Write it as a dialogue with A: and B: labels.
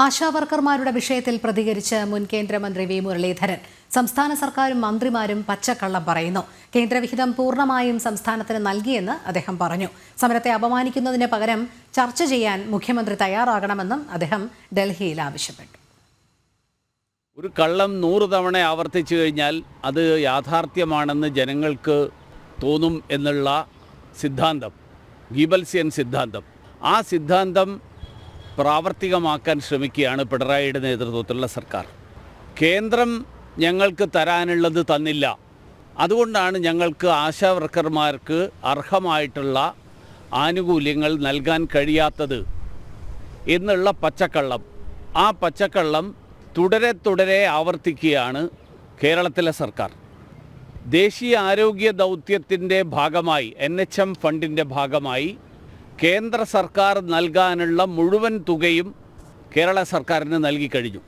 A: ആശാവർക്കർമാരുടെ വിഷയത്തിൽ പ്രതികരിച്ച് മുൻ കേന്ദ്രമന്ത്രി വി മുരളീധരൻ സംസ്ഥാന സർക്കാരും മന്ത്രിമാരും പച്ചക്കള്ളം പറയുന്നു. കേന്ദ്രവിഹിതം പൂർണ്ണമായും സംസ്ഥാനത്തിന് നൽകിയെന്ന് അദ്ദേഹം പറഞ്ഞു. സമരത്തെ അപമാനിക്കുന്നതിന് പകരം ചർച്ച ചെയ്യാൻ മുഖ്യമന്ത്രി തയ്യാറാകണമെന്നും അദ്ദേഹം ഡൽഹിയിൽ ആവശ്യപ്പെട്ടു.
B: ഒരു കള്ളം 100 തവണ ആവർത്തിച്ചു കഴിഞ്ഞാൽ അത് യാഥാർത്ഥ്യമാണെന്ന് ജനങ്ങൾക്ക് തോന്നും എന്നുള്ള സിദ്ധാന്തം, ഗീബൽസിയൻ സിദ്ധാന്തം, ആ സിദ്ധാന്തം പ്രാവർത്തികമാക്കാൻ ശ്രമിക്കുകയാണ് പിണറായിയുടെ നേതൃത്വത്തിലുള്ള സർക്കാർ. കേന്ദ്രം ഞങ്ങൾക്ക് തരാനുള്ളത് തന്നില്ല, അതുകൊണ്ടാണ് ഞങ്ങൾക്ക് ആശാവർക്കർമാർക്ക് അർഹമായിട്ടുള്ള ആനുകൂല്യങ്ങൾ നൽകാൻ കഴിയാത്തത് എന്നുള്ള പച്ചക്കള്ളം. ആ പച്ചക്കള്ളം തുടരെ ആവർത്തിക്കുകയാണ് കേരളത്തിലെ സർക്കാർ. ദേശീയ ആരോഗ്യ ദൗത്യത്തിൻ്റെ ഭാഗമായി NHM ഫണ്ടിൻ്റെ ഭാഗമായി കേന്ദ്ര സർക്കാർ നൽകാനുള്ള മുഴുവൻ തുകയും കേരള സർക്കാരിന് നൽകി കഴിഞ്ഞു.